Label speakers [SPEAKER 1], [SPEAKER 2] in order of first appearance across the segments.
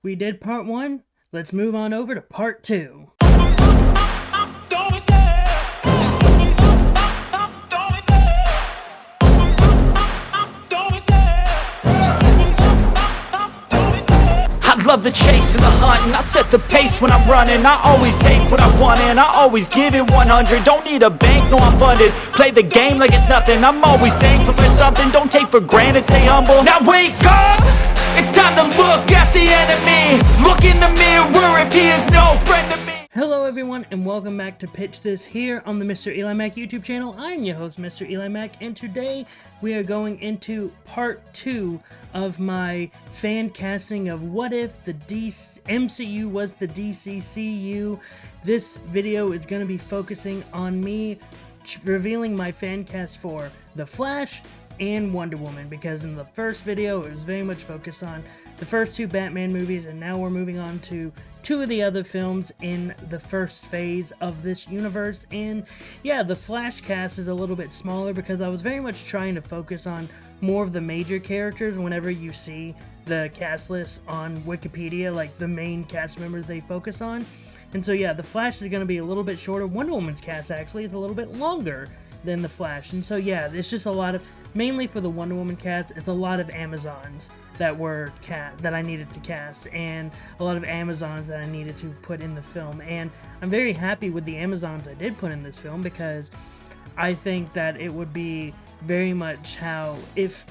[SPEAKER 1] We did part 1, let's move on over to part 2.
[SPEAKER 2] I love the chase and the hunt, and I set the pace when I'm running. I always take what I want and I always give it 100. Don't need a bank, no I'm funded. Play the game like it's nothing. I'm always thankful for something. Don't take for granted, stay humble. Now wake up! It's time to look at the enemy. Look in the mirror if he is no friend to me.
[SPEAKER 1] Hello everyone and welcome back to Pitch This here on the MrEliMac YouTube channel. I'm your host MrEliMac, and today we are going into part 2 of my fan casting of What If the MCU was the DCCU. This video is going to be focusing on me revealing my fan cast for The Flash and Wonder Woman, because in the first video it was very much focused on the first 2 Batman movies, and now we're moving on to 2 of the other films in the first phase of this universe. And yeah, the Flash cast is a little bit smaller because I was very much trying to focus on more of the major characters. Whenever you see the cast list on Wikipedia, like the main cast members they focus on. And so yeah, the Flash is going to be a little bit shorter. Wonder Woman's cast actually is a little bit longer than the Flash. And so yeah, it's just a lot of, mainly for the Wonder Woman cast, it's a lot of Amazons that were that I needed to cast, and a lot of Amazons that I needed to put in the film. And I'm very happy with the Amazons I did put in this film, because I think that it would be very much how, if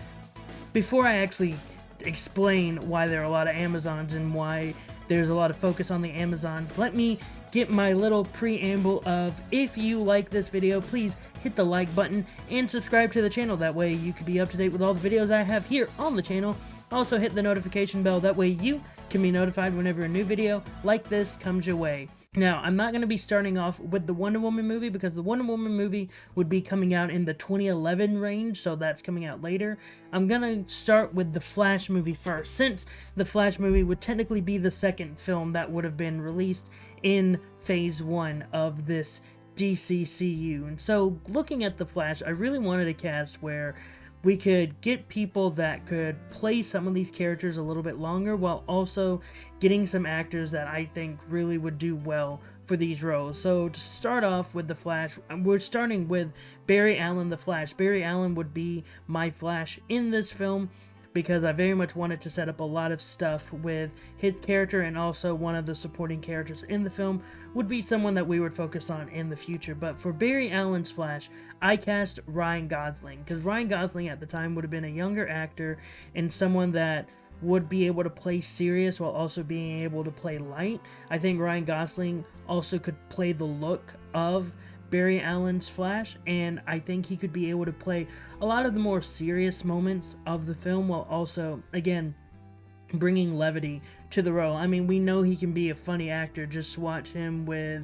[SPEAKER 1] before I actually explain why there are a lot of Amazons and why there's a lot of focus on the Amazons, let me get my little preamble of, if you like this video, please hit the like button and subscribe to the channel. That way you can be up to date with all the videos I have here on the channel. Also hit the notification bell, that way you can be notified whenever a new video like this comes your way. Now, I'm not going to be starting off with the Wonder Woman movie, because the Wonder Woman movie would be coming out in the 2011 range, so that's coming out later. I'm going to start with the Flash movie first, since the Flash movie would technically be the second film that would have been released in Phase 1 of this DCCU. And so, looking at the Flash, I really wanted a cast where we could get people that could play some of these characters a little bit longer, while also getting some actors that I think really would do well for these roles. So to start off with the Flash, we're starting with Barry Allen the Flash. Barry Allen would be my Flash in this film, because I very much wanted to set up a lot of stuff with his character, and also one of the supporting characters in the film would be someone that we would focus on in the future. But for Barry Allen's Flash, I cast Ryan Gosling, because Ryan Gosling at the time would have been a younger actor and someone that would be able to play serious while also being able to play light. I think Ryan Gosling also could play the look of Barry Allen's Flash, and I think he could be able to play a lot of the more serious moments of the film, while also, again, bringing levity to the role. I mean, we know he can be a funny actor. Just watch him with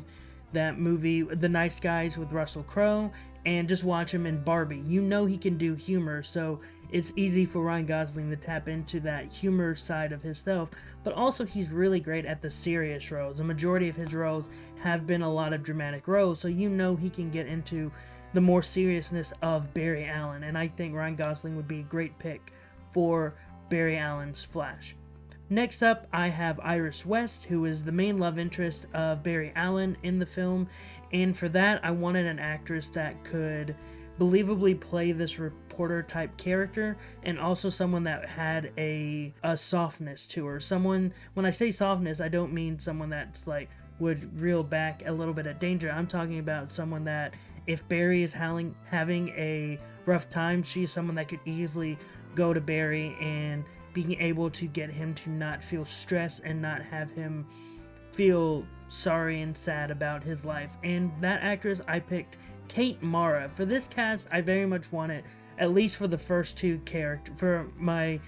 [SPEAKER 1] that movie, The Nice Guys, with Russell Crowe, and just watch him in Barbie. You know he can do humor, so it's easy for Ryan Gosling to tap into that humor side of himself. But also, he's really great at the serious roles. The majority of his roles have been a lot of dramatic roles, so you know he can get into the more seriousness of Barry Allen. And I think Ryan Gosling would be a great pick for Barry Allen's Flash. Next up, I have Iris West, who is the main love interest of Barry Allen in the film. And for that, I wanted an actress that could believably play this reporter type character, and also someone that had a softness to her. Someone, when I say softness, I don't mean someone that's like would reel back a little bit at danger. I'm talking about someone that, if Barry is having a rough time, she's someone that could easily go to Barry and being able to get him to not feel stressed and not have him feel sorry and sad about his life. And that actress, I picked Kate Mara. For this cast, I very much wanted, at least for the first 2 characters, for my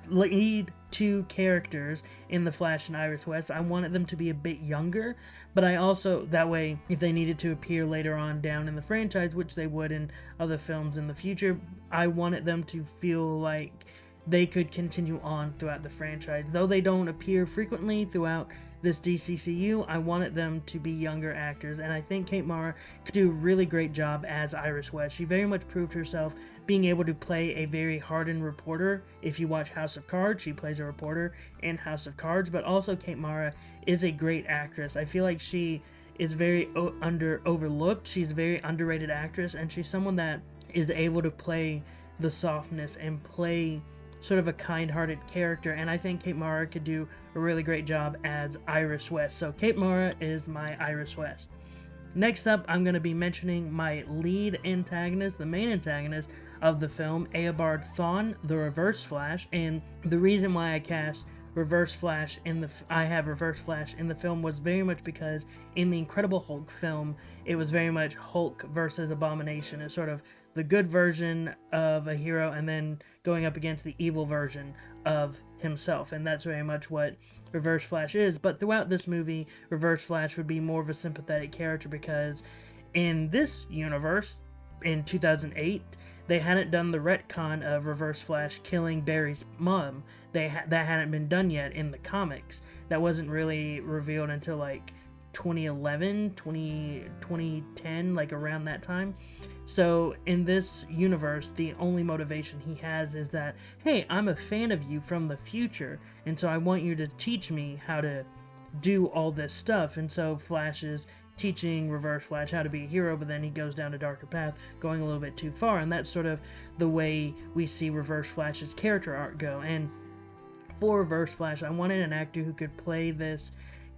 [SPEAKER 1] lead 2 characters in The Flash and Iris West, I wanted them to be a bit younger, but I also, that way, if they needed to appear later on down in the franchise, which they would in other films in the future, I wanted them to feel like they could continue on throughout the franchise. Though they don't appear frequently throughout this DCCU, I wanted them to be younger actors, and I think Kate Mara could do a really great job as Iris West. She very much proved herself being able to play a very hardened reporter. If you watch House of Cards, she plays a reporter in House of Cards, but also Kate Mara is a great actress. I feel like she is very overlooked. She's a very underrated actress, and she's someone that is able to play the softness and play sort of a kind-hearted character, and I think Kate Mara could do a really great job as Iris West. So Kate Mara is my Iris West. Next up, I'm going to be mentioning my lead antagonist, the main antagonist of the film, Eobard Thawne, the Reverse Flash. And the reason why I cast Reverse Flash I have Reverse Flash in the film was very much because in the Incredible Hulk film, it was very much Hulk versus Abomination. It's sort of the good version of a hero and then going up against the evil version of himself, and that's very much what Reverse Flash is. But throughout this movie, Reverse Flash would be more of a sympathetic character because in this universe, in 2008, they hadn't done the retcon of Reverse Flash killing Barry's mom. That hadn't been done yet in the comics. That wasn't really revealed until like 2011, 2010, like around that time. So in this universe, the only motivation he has is that, hey, I'm a fan of you from the future, and so I want you to teach me how to do all this stuff. And so Flash is teaching Reverse Flash how to be a hero, but then he goes down a darker path, going a little bit too far, and that's sort of the way we see Reverse Flash's character arc go. And for Reverse Flash, I wanted an actor who could play this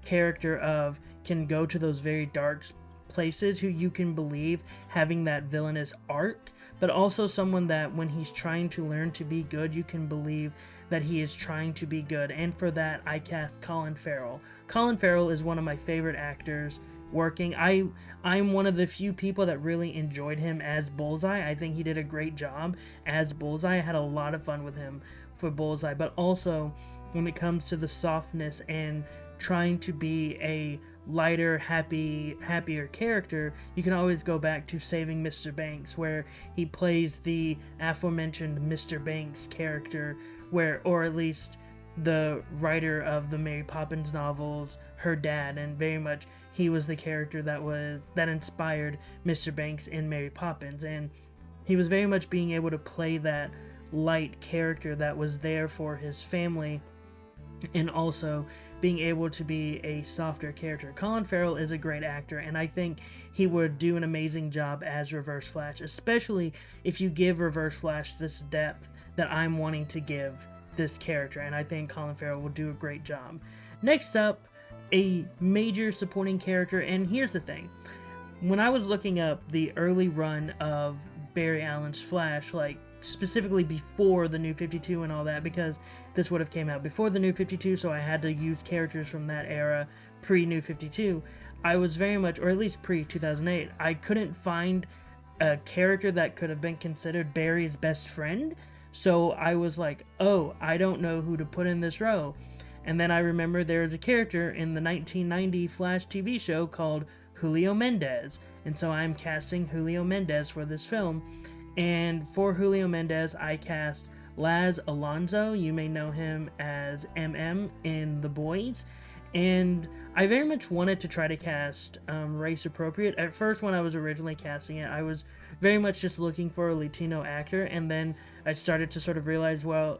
[SPEAKER 1] character of, can go to those very dark places, who you can believe having that villainous arc, but also someone that when he's trying to learn to be good, you can believe that he is trying to be good. And for that, I cast Colin Farrell. Colin Farrell is one of my favorite actors working. I'm one of the few people that really enjoyed him as Bullseye. I think he did a great job as Bullseye. I had a lot of fun with him for Bullseye, but also when it comes to the softness and trying to be a lighter, happier character, you can always go back to Saving Mr. Banks, where he plays the aforementioned Mr. Banks character, or at least the writer of the Mary Poppins novels, her dad, and very much he was the character that inspired Mr. Banks in Mary Poppins, and he was very much being able to play that light character that was there for his family, and also being able to be a softer character. Colin Farrell is a great actor, and I think he would do an amazing job as Reverse Flash, especially if you give Reverse Flash this depth that I'm wanting to give this character, and I think Colin Farrell will do a great job. Next up, a major supporting character, and here's the thing. When I was looking up the early run of Barry Allen's Flash, like specifically before the New 52 and all that, because this would have came out before the New 52, so I had to use characters from that era, pre-New 52. I was very much, or at least pre-2008, I couldn't find a character that could have been considered Barry's best friend, so I was like, oh, I don't know who to put in this row. And then I remember there was a character in the 1990 Flash TV show called Julio Mendes, and so I'm casting Julio Mendes for this film. And for Julio Mendes, I cast Laz Alonso. You may know him as in The Boys. And I very much wanted to try to cast race appropriate. At first, when I was originally casting it, I was very much just looking for a Latino actor. And then I started to sort of realize, well,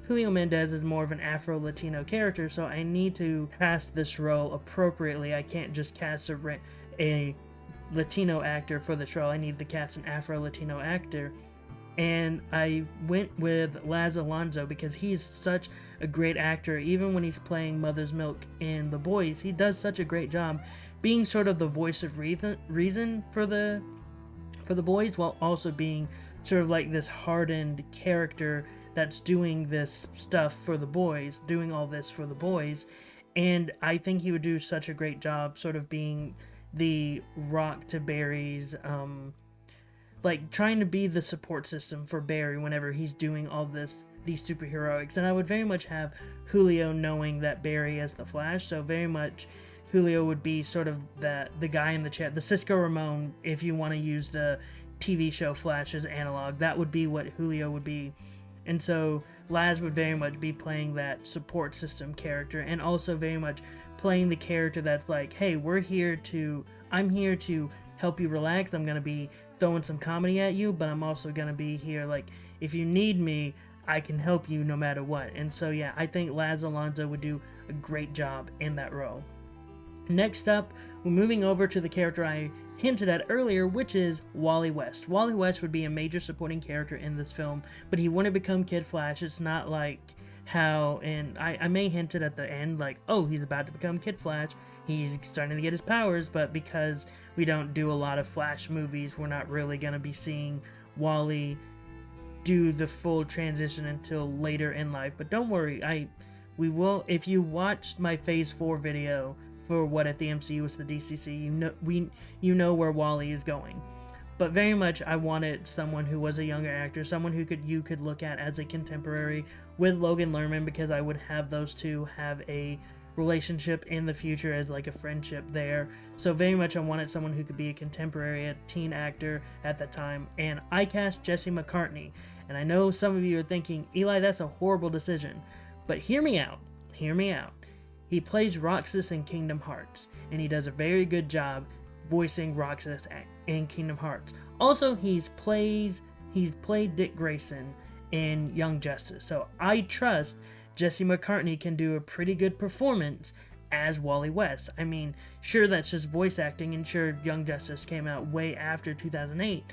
[SPEAKER 1] Julio Mendes is more of an Afro-Latino character, so I need to cast this role appropriately. I can't just cast a Latino actor for this role. I need to cast an Afro-Latino actor. And I went with Laz Alonso because he's such a great actor. Even when he's playing Mother's Milk in The Boys, he does such a great job being sort of the voice of reason for the boys, while also being sort of like this hardened character that's doing this stuff for the boys, doing all this for the boys. And I think he would do such a great job sort of being the rock to Barry's, like trying to be the support system for Barry whenever he's doing all these superheroics. And I would very much have Julio knowing that Barry is the Flash, so very much Julio would be sort of the guy in the chair, the Cisco Ramon, if you want to use the TV show Flash as analog. That would be what Julio would be. And so Laz would very much be playing that support system character, and also very much playing the character that's like, hey, I'm here to help you relax. I'm going to be throwing some comedy at you, but I'm also gonna be here, like, if you need me, I can help you no matter what. And so yeah, I think Laz Alonso would do a great job in that role. Next up, we're moving over to the character I hinted at earlier, which is Wally West. Wally West would be a major supporting character in this film, but he wouldn't become Kid Flash. It's not like how, and I may hint it at the end, like, oh, he's about to become Kid Flash, he's starting to get his powers, but because we don't do a lot of Flash movies, we're not really going to be seeing Wally do the full transition until later in life. But don't worry, we will. If you watched my Phase 4 video for What If the MCU was the DCCU, you know where Wally is going. But very much I wanted someone who was a younger actor, someone who you could look at as a contemporary with Logan Lerman, because I would have those two have a relationship in the future as like a friendship there. So very much I wanted someone who could be a contemporary, a teen actor at the time, and I cast Jesse McCartney. And I know some of you are thinking, Eli, that's a horrible decision, but hear me out. He plays Roxas in Kingdom Hearts, and he does a very good job voicing Roxas in Kingdom Hearts. Also, he's played Dick Grayson in Young Justice, so I trust Jesse McCartney can do a pretty good performance as Wally West. I mean, sure, that's just voice acting, and sure, Young Justice came out way after 2008,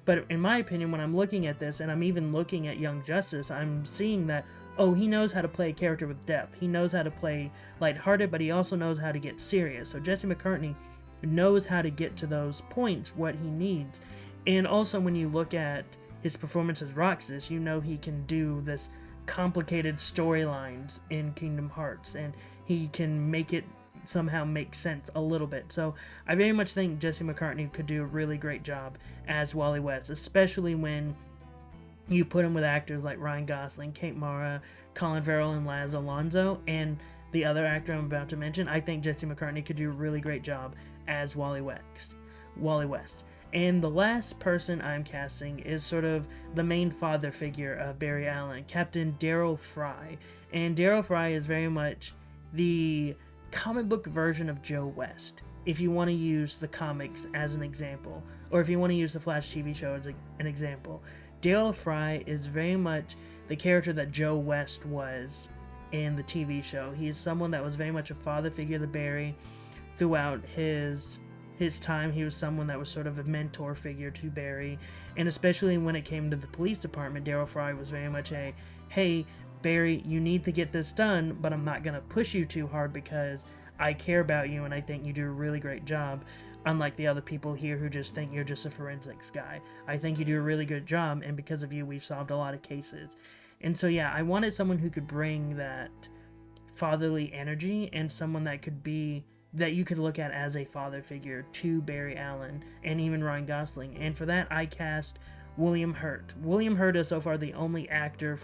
[SPEAKER 1] but in my opinion, when I'm looking at this, and I'm even looking at Young Justice, I'm seeing that, oh, he knows how to play a character with depth. He knows how to play lighthearted, but he also knows how to get serious. So Jesse McCartney knows how to get to those points, what he needs. And also when you look at his performance as Roxas, you know he can do this complicated storylines in Kingdom Hearts, and he can make it somehow make sense a little bit. So I very much think Jesse McCartney could do a really great job as Wally West, especially when you put him with actors like Ryan Gosling, Kate Mara, Colin Farrell, and Laz Alonso, and the other actor I'm about to mention. I think Jesse McCartney could do a really great job as Wally West. And the last person I'm casting is sort of the main father figure of Barry Allen, Captain Daryl Fry. And Daryl Fry is very much the comic book version of Joe West, if you want to use the comics as an example, or if you want to use the Flash TV show as an example. Daryl Fry is very much the character that Joe West was in the TV show. He is someone that was very much a father figure to Barry throughout his time. He was someone that was sort of a mentor figure to Barry, and especially when it came to the police department, Daryl Fry was very much a, hey, Barry, you need to get this done, but I'm not going to push you too hard because I care about you and I think you do a really great job. Unlike the other people here who just think you're just a forensics guy. I think you do a really good job, and because of you, we've solved a lot of cases. And so yeah, I wanted someone who could bring that fatherly energy, and someone that you could look at as a father figure to Barry Allen and even Ryan Gosling. And for that, I cast William Hurt. William Hurt is so far the only actor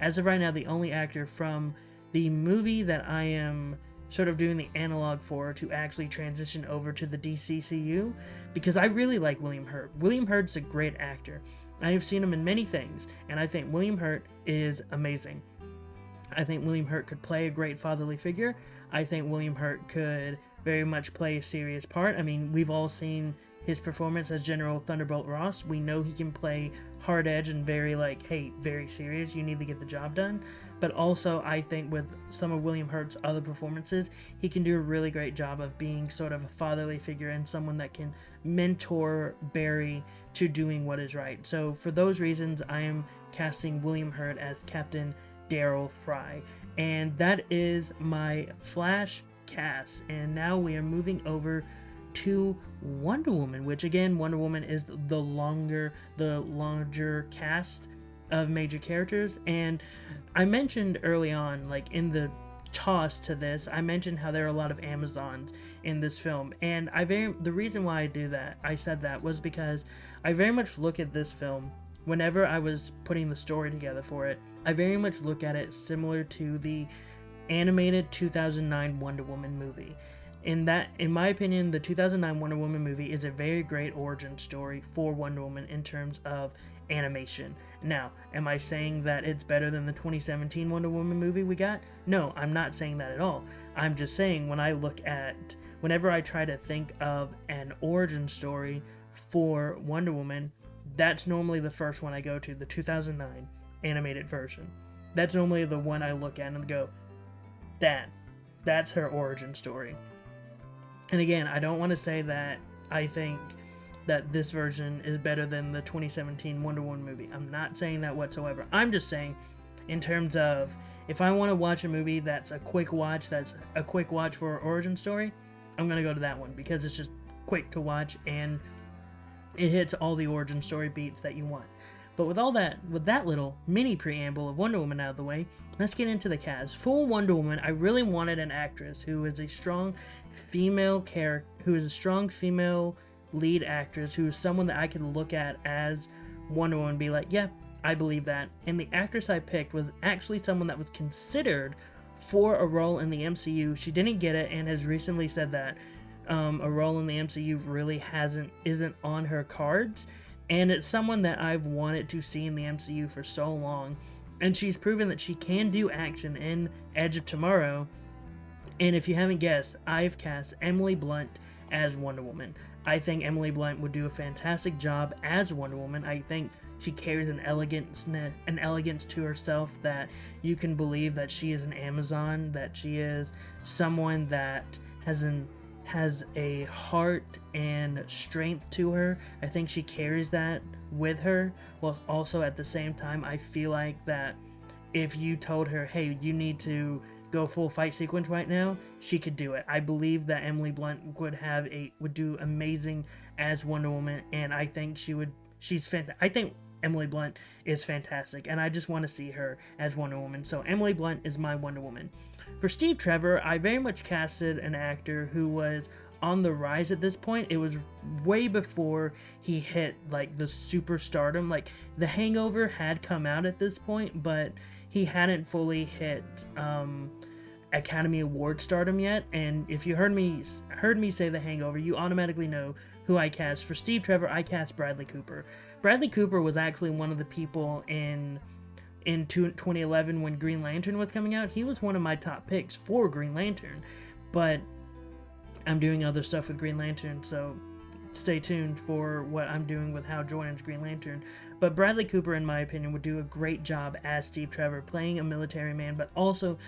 [SPEAKER 1] as of right now, the only actor from the movie that I am sort of doing the analog for to actually transition over to the DCCU, because I really like William Hurt. William Hurt's a great actor. I have seen him in many things, and I think William Hurt is amazing. I think William Hurt could play a great fatherly figure. I think William Hurt could very much play a serious part. I mean, we've all seen his performance as General Thunderbolt Ross. We know he can play hard edge and very very serious, you need to get the job done. But also, I think with some of William Hurt's other performances, he can do a really great job of being sort of a fatherly figure and someone that can mentor Barry to doing what is right. So for those reasons, I am casting William Hurt as Captain Daryl Fry. And that is my Flash cast. And now we are moving over to Wonder Woman, which again, Wonder Woman is the larger cast of major characters. And I mentioned early on, like in the toss to this, I mentioned how there are a lot of Amazons in this film, and the reason why I said that was because I very much look at this film, whenever I was putting the story together for it, I very much look at it similar to the animated 2009 Wonder Woman movie. In my opinion, the 2009 Wonder Woman movie is a very great origin story for Wonder Woman in terms of animation. Now, am I saying that it's better than the 2017 Wonder Woman movie we got? No, I'm not saying that at all. I'm just saying whenever I try to think of an origin story for Wonder Woman, that's normally the first one I go to, the 2009 animated version. That's normally the one I look at and go, that's her origin story. And again, I don't want to say that I think that this version is better than the 2017 Wonder Woman movie. I'm not saying that whatsoever. I'm just saying, in terms of, if I want to watch a movie that's a quick watch for an origin story, I'm going to go to that one, because it's just quick to watch and it hits all the origin story beats that you want. But with that little mini preamble of Wonder Woman out of the way, let's get into the cast. For Wonder Woman, I really wanted an actress who is a strong female lead actress, who is someone that I could look at as Wonder Woman and be like, yeah, I believe that. And the actress I picked was actually someone that was considered for a role in the MCU. She didn't get it and has recently said that a role in the MCU really isn't on her cards. And it's someone that I've wanted to see in the MCU for so long. And she's proven that she can do action in Edge of Tomorrow. And if you haven't guessed, I've cast Emily Blunt as Wonder Woman. I think Emily Blunt would do a fantastic job as Wonder Woman. I think she carries an elegance to herself that you can believe that she is an Amazon, that she is someone that has a heart and strength to her. I think she carries that with her, while also at the same time, I feel like that if you told her, hey, you need to go full fight sequence right now, she could do it. I believe that Emily Blunt would do amazing as Wonder Woman, and I think I think Emily Blunt is fantastic, and I just want to see her as Wonder Woman. So Emily Blunt is my Wonder Woman. For Steve Trevor, I very much casted an actor who was on the rise at this point. It was way before he hit like the superstardom. Like The Hangover had come out at this point, but he hadn't fully hit Academy Award stardom yet. And if you heard me say The Hangover, you automatically know who I cast. For Steve Trevor, I cast Bradley Cooper. Bradley Cooper was actually one of the people in 2011 when Green Lantern was coming out. He was one of my top picks for Green Lantern, but I'm doing other stuff with Green Lantern, so stay tuned for what I'm doing with Hal Jordan's Green Lantern. But Bradley Cooper, in my opinion, would do a great job as Steve Trevor, playing a military man, but also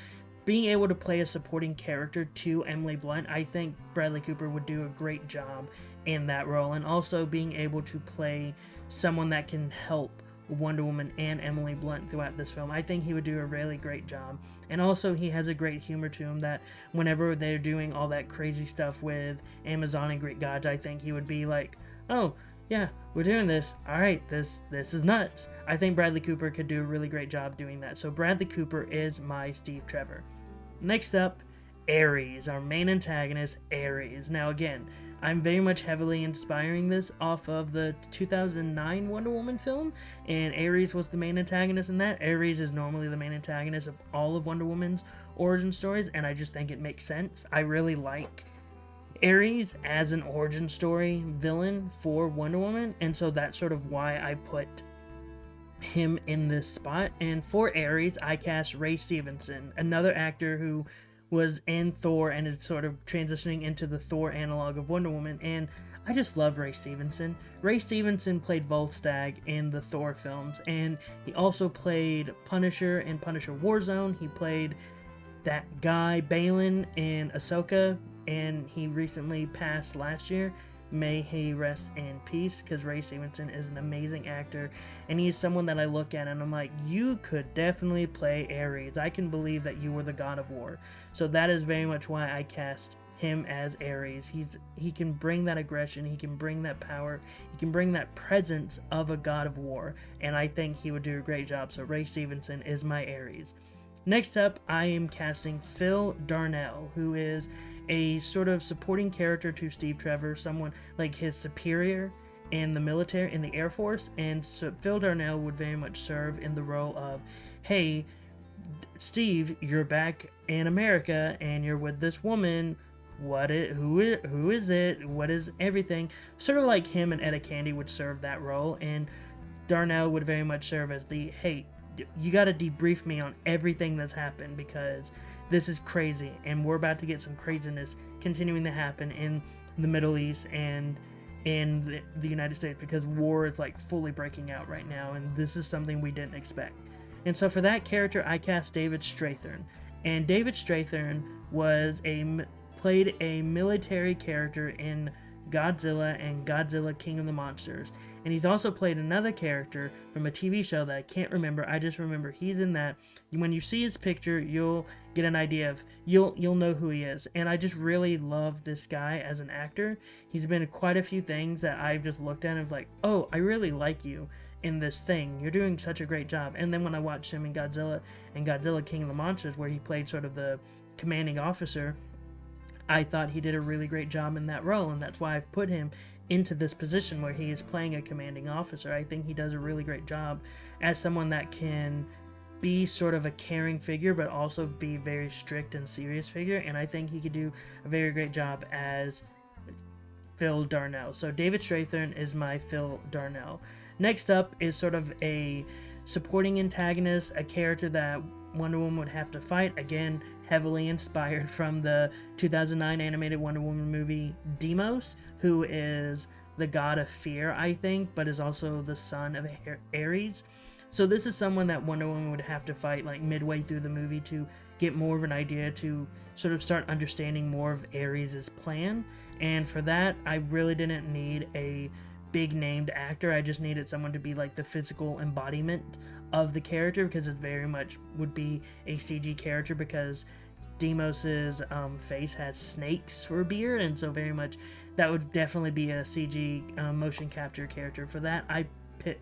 [SPEAKER 1] being able to play a supporting character to Emily Blunt. I think Bradley Cooper would do a great job in that role, and also being able to play someone that can help Wonder Woman and Emily Blunt throughout this film. I think he would do a really great job. And also, he has a great humor to him that whenever they're doing all that crazy stuff with Amazon and Greek gods, I think he would be like, oh, yeah, we're doing this. All right, this is nuts. I think Bradley Cooper could do a really great job doing that. So Bradley Cooper is my Steve Trevor. Next up, Aries, our main antagonist, Aries. Now again, I'm very much heavily inspiring this off of the 2009 Wonder Woman film, and Aries was the main antagonist in that. Aries is normally the main antagonist of all of Wonder Woman's origin stories, and I just think it makes sense. I really like Aries as an origin story villain for Wonder Woman, and so that's sort of why I put him in this spot. And for Aries, I cast Ray Stevenson, another actor who was in Thor and is sort of transitioning into the Thor analog of Wonder Woman, and I just love Ray Stevenson. Ray Stevenson played Volstagg in the Thor films, and he also played Punisher in Punisher Warzone. He played that guy Balin in Ahsoka, and he recently passed last year. May he rest in peace, because Ray Stevenson is an amazing actor, and he's someone that I look at and I'm like, you could definitely play Aries. I can believe that you were the God of War. So that is very much why I cast him as Aries. He can bring that aggression, he can bring that power, he can bring that presence of a God of War, and I think he would do a great job. So Ray Stevenson is my Aries. Next up, I am casting Phil Darnell, who is a sort of supporting character to Steve Trevor, someone like his superior in the military, in the Air Force, and so Phil Darnell would very much serve in the role of, hey, Steve, you're back in America, and you're with this woman, who is it, what is everything, sort of like him and Eda Candy would serve that role, and Darnell would very much serve as the, hey, you gotta debrief me on everything that's happened, because this is crazy, and we're about to get some craziness continuing to happen in the Middle East, and in the United States, because war is like fully breaking out right now, and this is something we didn't expect. And so for that character, I cast David Strathairn. And David Strathairn played a military character in Godzilla and Godzilla King of the Monsters. And he's also played another character from a TV show that I can't remember. I just remember he's in that. When you see his picture, you'll get an idea of, you'll know who he is. And I just really love this guy as an actor. He's been in quite a few things that I've just looked at and was like, oh, I really like you in this thing. You're doing such a great job. And then when I watched him in Godzilla and Godzilla King of the Monsters, where he played sort of the commanding officer, I thought he did a really great job in that role, and that's why I've put him into this position where he is playing a commanding officer. I think he does a really great job as someone that can be sort of a caring figure, but also be very strict and serious figure, and I think he could do a very great job as Phil Darnell. So David Strathairn is my Phil Darnell. Next up is sort of a supporting antagonist, a character that Wonder Woman would have to fight, again, heavily inspired from the 2009 animated Wonder Woman movie Deos, who is the god of fear, I think, but is also the son of Aries. So this is someone that Wonder Woman would have to fight like midway through the movie to get more of an idea, to sort of start understanding more of Aries' plan. And for that, I really didn't need a big named actor. I just needed someone to be like the physical embodiment of the character, because it very much would be a CG character, because Demos's face has snakes for a beard, and so very much that would definitely be a CG motion capture character. For that, I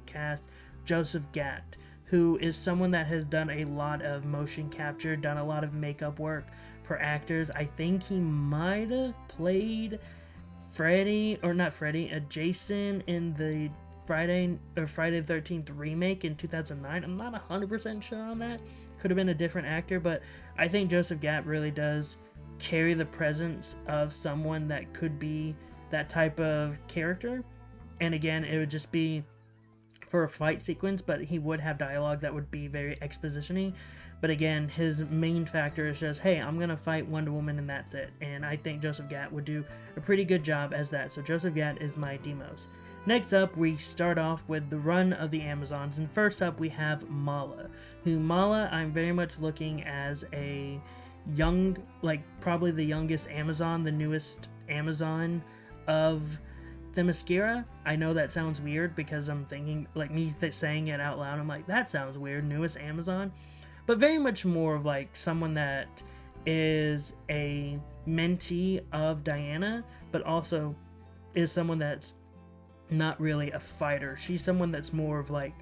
[SPEAKER 1] cast Joseph Gatt, who is someone that has done a lot of motion capture, done a lot of makeup work for actors. I think he might have played Jason in the Friday the 13th remake in 2009. I'm not 100% sure on that. Could have been a different actor, but I think Joseph Gatt really does carry the presence of someone that could be that type of character. And again, it would just be for a fight sequence, but he would have dialogue that would be very exposition-y. But again, his main factor is just, hey, I'm going to fight Wonder Woman and that's it. And I think Joseph Gatt would do a pretty good job as that. So Joseph Gatt is my Demos. Next up, we start off with the run of the Amazons. And first up, we have Mala. Mala, I'm very much looking as a young, like probably the youngest Amazon, the newest Amazon of Themyscira. I know that sounds weird because I'm thinking, like me saying it out loud, I'm like, that sounds weird, newest Amazon. But very much more of like someone that is a mentee of Diana, but also is someone that's not really a fighter. She's someone that's more of like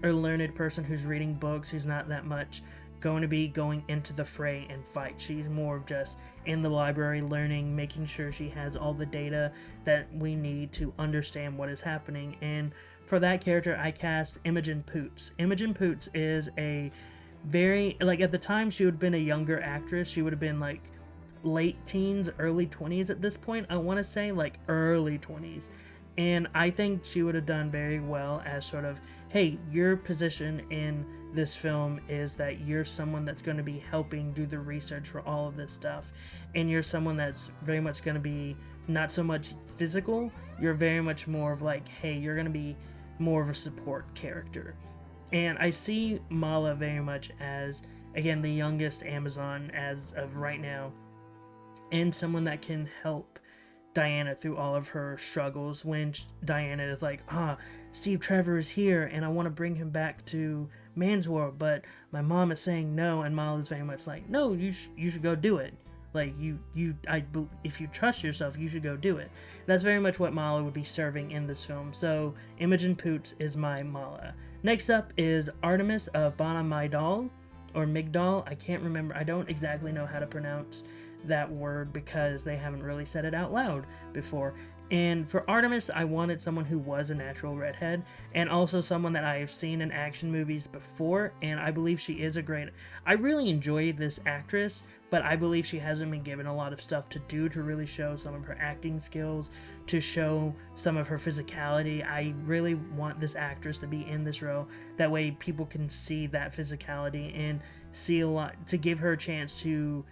[SPEAKER 1] a learned person who's reading books, who's not that much going to be going into the fray and fight. She's more of just in the library learning, making sure she has all the data that we need to understand what is happening. And for that character, I cast Imogen Poots. Imogen Poots is a very, like at the time she would have been a younger actress. She would have been like late teens, early 20s at this point. I want to say like early 20s. And I think she would have done very well as sort of, hey, your position in this film is that you're someone that's going to be helping do the research for all of this stuff. And you're someone that's very much going to be not so much physical. You're very much more of like, hey, you're going to be more of a support character. And I see Mala very much as, again, the youngest Amazon as of right now. And someone that can help Diana through all of her struggles when Diana is like, Steve Trevor is here and I want to bring him back to Man's World, but my mom is saying no, and Mala is very much like, no, you should go do it. Like, if you trust yourself, you should go do it. That's very much what Mala would be serving in this film. So Imogen Poots is my Mala. Next up is Artemis of Bana Migdal, or Migdal. I can't remember. I don't exactly know how to pronounce that word because they haven't really said it out loud before. And for Artemis, I wanted someone who was a natural redhead, and also someone that I have seen in action movies before, and I believe she is a great... I really enjoy this actress, but I believe she hasn't been given a lot of stuff to do to really show some of her acting skills, to show some of her physicality. I really want this actress to be in this role. That way people can see that physicality and see a lot, to give her a chance to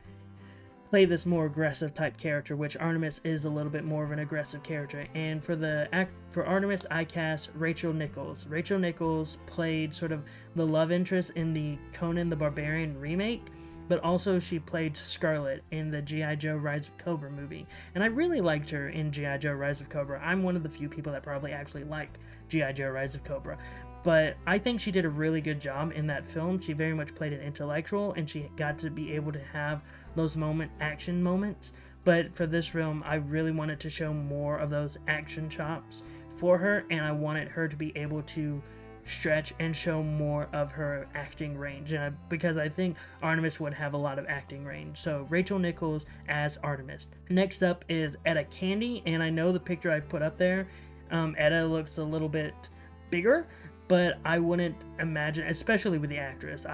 [SPEAKER 1] play this more aggressive type character, which Artemis is a little bit more of an aggressive character. And for Artemis, I cast Rachel Nichols. Rachel Nichols played sort of the love interest in the Conan the Barbarian remake, but also she played Scarlet in the G.I. Joe Rise of Cobra movie. And I really liked her in G.I. Joe Rise of Cobra. I'm one of the few people that probably actually like G.I. Joe Rise of Cobra. But I think she did a really good job in that film. She very much played an intellectual, and she got to be able to have those action moments. But for this film, I really wanted to show more of those action chops for her, and I wanted her to be able to stretch and show more of her acting range, because I think Artemis would have a lot of acting range. So Rachel Nichols as Artemis. Next up is Eda Candy, and I know the picture I put up there, Eda looks a little bit bigger, but I wouldn't imagine, especially with the actress,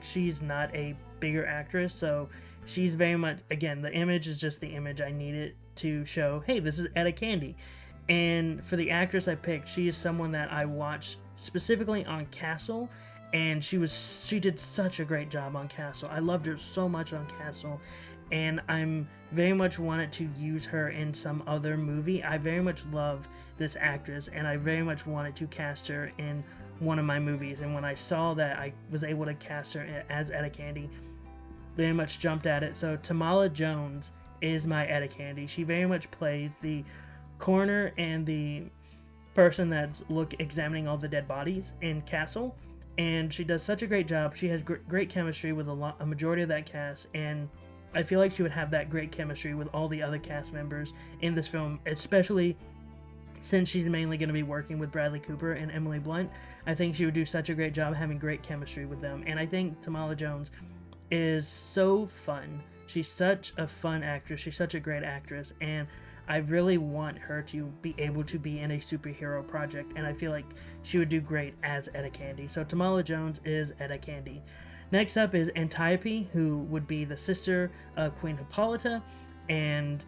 [SPEAKER 1] she's not a bigger actress, so she's very much, again, the image is just the image I needed to show, hey, this is Eda Candy. And for the actress I picked, she is someone that I watched specifically on Castle, and she did such a great job on Castle. I loved her so much on Castle, and I'm very much wanted to use her in some other movie. I very much love this actress, and I very much wanted to cast her in one of my movies. And when I saw that I was able to cast her as Eda Candy, very much jumped at it. So Tamala Jones is my Eda Candy. She very much plays the coroner and the person that's examining all the dead bodies in Castle, and she does such a great job. She has great chemistry with a majority of that cast, and I feel like she would have that great chemistry with all the other cast members in this film, especially since she's mainly going to be working with Bradley Cooper and Emily Blunt. I think she would do such a great job having great chemistry with them, and I think Tamala Jones is so fun. She's such a fun actress. She's such a great actress, and I really want her to be able to be in a superhero project, and I feel like she would do great as Eda Candy. So Tamala Jones is Eda Candy. Next up is Antiope, who would be the sister of Queen Hippolyta, and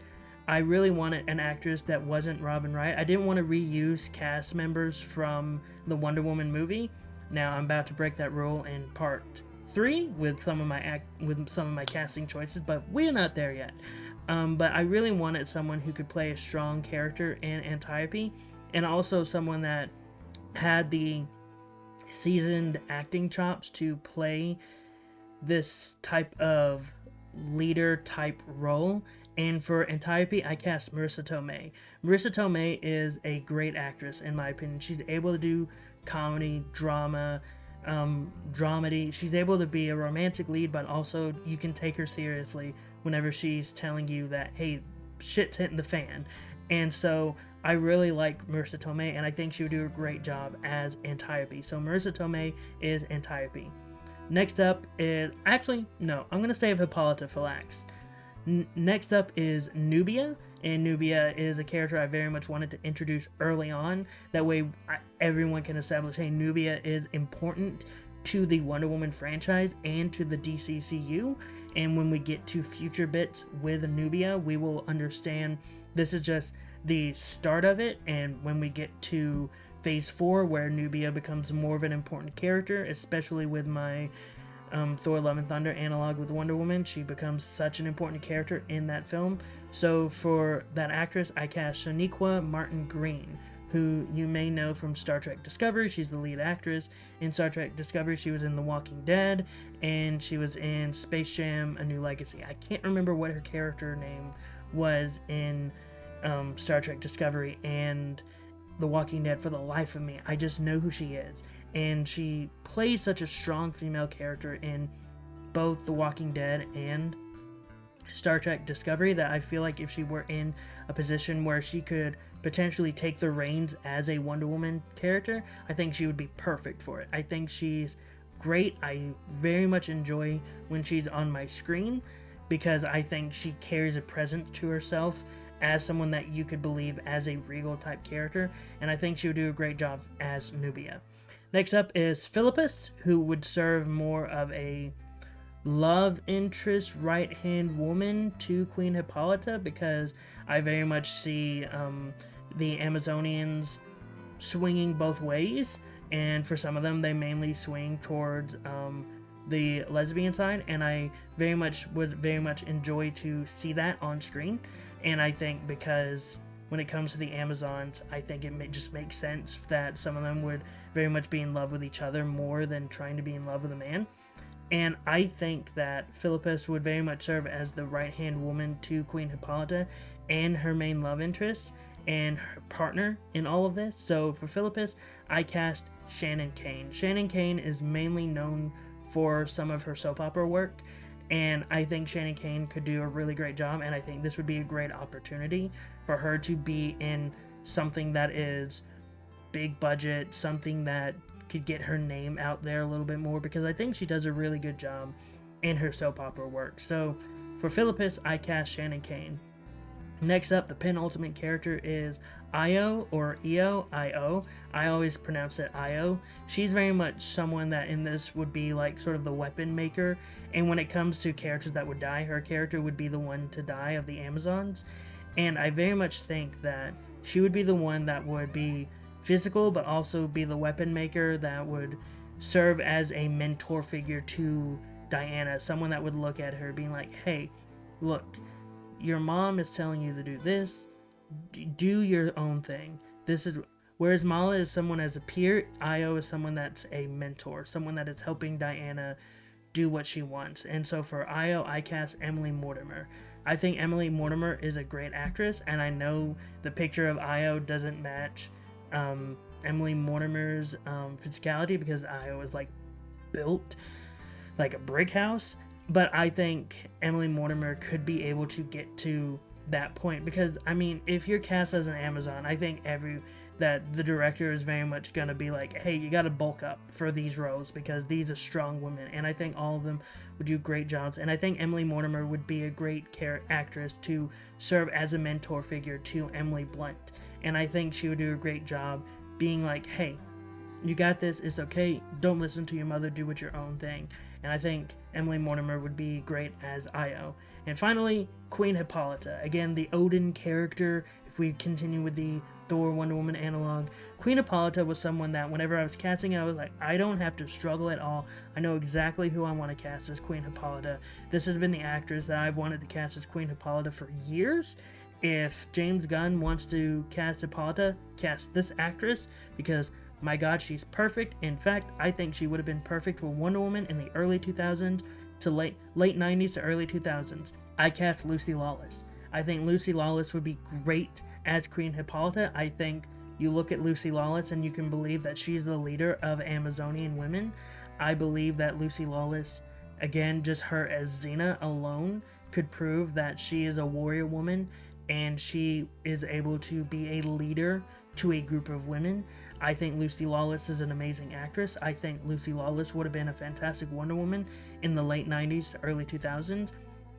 [SPEAKER 1] I really wanted an actress that wasn't Robin Wright. I didn't want to reuse cast members from the Wonder Woman movie. Now I'm about to break that rule in part 3 with some of my casting choices, but we're not there yet. But I really wanted someone who could play a strong character in Antiope, and also someone that had the seasoned acting chops to play this type of leader type role. And for Antiope, I cast Marissa Tomei. Marissa Tomei is a great actress, in my opinion. She's able to do comedy, drama, dramedy. She's able to be a romantic lead, but also you can take her seriously whenever she's telling you that, hey, shit's hitting the fan. And so I really like Marissa Tomei, and I think she would do a great job as Antiope. So Marissa Tomei is Antiope. Next up is, I'm going to save Hippolyta for last. Next up is Nubia, and Nubia is a character I very much wanted to introduce early on. That way everyone can establish, hey, Nubia is important to the Wonder Woman franchise and to the DCCU. And when we get to future bits with Nubia, we will understand this is just the start of it. And when we get to phase 4, where Nubia becomes more of an important character, especially with my Thor Love and Thunder analog with Wonder Woman, she becomes such an important character in that film. So for that actress, I cast Shaniqua Martin Green, who you may know from Star Trek Discovery. She's the lead actress in Star Trek Discovery. She was in The Walking Dead, and she was in Space Jam: A New Legacy. I can't remember what her character name was in Star Trek Discovery and The Walking Dead for the life of me. I just know who she is. And she plays such a strong female character in both The Walking Dead and Star Trek Discovery that I feel like if she were in a position where she could potentially take the reins as a Wonder Woman character, I think she would be perfect for it. I think she's great. I very much enjoy when she's on my screen, because I think she carries a presence to herself as someone that you could believe as a regal type character, and I think she would do a great job as Nubia. Next up is Philippus, who would serve more of a love interest, right-hand woman to Queen Hippolyta, because I very much see the Amazonians swinging both ways, and for some of them they mainly swing towards the lesbian side, and I would very much enjoy to see that on screen. And I think because when it comes to the Amazons, I think it just makes sense that some of them would very much be in love with each other more than trying to be in love with a man. And I think that Philippus would very much serve as the right-hand woman to Queen Hippolyta and her main love interest and her partner in all of this. So for Philippus, I cast Shannon Kane. Shannon Kane is mainly known for some of her soap opera work, and I think Shannon Kane could do a really great job, and I think this would be a great opportunity for her to be in something that is big budget, something that could get her name out there a little bit more, because I think she does a really good job in her soap opera work. So for Philippus, I cast Shannon Kane. Next up, the penultimate character is Io, or Io, I-O. I always pronounce it Io. She's very much someone that in this would be like sort of the weapon maker, and when it comes to characters that would die, her character would be the one to die of the Amazons. And I very much think that she would be the one that would be physical, but also be the weapon maker that would serve as a mentor figure to Diana, someone that would look at her being like, hey, look, your mom is telling you to do this, do your own thing. This is whereas Mala is someone as a peer, Io is someone that's a mentor, someone that is helping Diana do what she wants. And so for Io, I cast Emily Mortimer. I think Emily Mortimer is a great actress, and I know the picture of Io doesn't match Emily Mortimer's physicality, because Io is like built like a brick house. But I think Emily Mortimer could be able to get to that point, because I mean, if you're cast as an Amazon, I think that the director is very much gonna be like, hey, you gotta bulk up for these roles because these are strong women, and I think all of them would do great jobs. And I think Emily Mortimer would be a great actress to serve as a mentor figure to Emily Blunt, and I think she would do a great job being like, hey, you got this, it's okay, don't listen to your mother, do what your own thing. And I think Emily Mortimer would be great as Io. And finally, Queen Hippolyta. Again, the Odin character, if we continue with the Thor Wonder Woman analog. Queen Hippolyta was someone that whenever I was casting, I was like, I don't have to struggle at all. I know exactly who I want to cast as Queen Hippolyta. This has been the actress that I've wanted to cast as Queen Hippolyta for years. If James Gunn wants to cast Hippolyta, cast this actress, because my God, she's perfect. In fact, I think she would have been perfect for Wonder Woman in the early 2000s to late 90s to early 2000s. I cast Lucy Lawless. I think Lucy Lawless would be great as Queen Hippolyta. I think you look at Lucy Lawless and you can believe that she's the leader of Amazonian women. I believe that Lucy Lawless, again, just her as Xena alone, could prove that she is a warrior woman and she is able to be a leader to a group of women. I think Lucy Lawless is an amazing actress. I think Lucy Lawless would have been a fantastic Wonder Woman in the late 90s to early 2000s.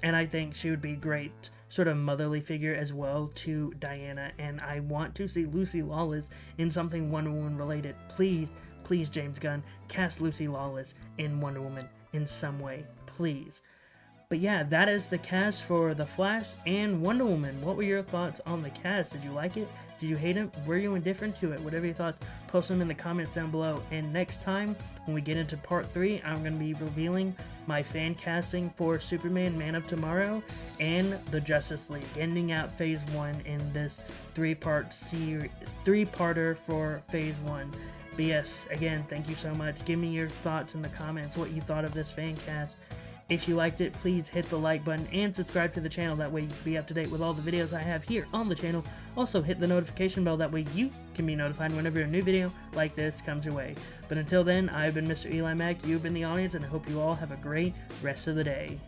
[SPEAKER 1] And I think she would be a great sort of motherly figure as well to Diana. And I want to see Lucy Lawless in something Wonder Woman related. Please, please, James Gunn, cast Lucy Lawless in Wonder Woman in some way, please. But yeah, that is the cast for The Flash and Wonder Woman. What were your thoughts on the cast? Did you like it? Did you hate it? Were you indifferent to it? Whatever your thoughts, post them in the comments down below. And next time, when we get into part 3, I'm going to be revealing my fan casting for Superman, Man of Tomorrow, and the Justice League, ending out Phase 1 in this 3-parter for Phase 1. But yes, again, thank you so much. Give me your thoughts in the comments, what you thought of this fan cast. If you liked it, please hit the like button and subscribe to the channel. That way you can be up to date with all the videos I have here on the channel. Also hit the notification bell. That way you can be notified whenever a new video like this comes your way. But until then, I've been MrEliMac, you've been the audience, and I hope you all have a great rest of the day.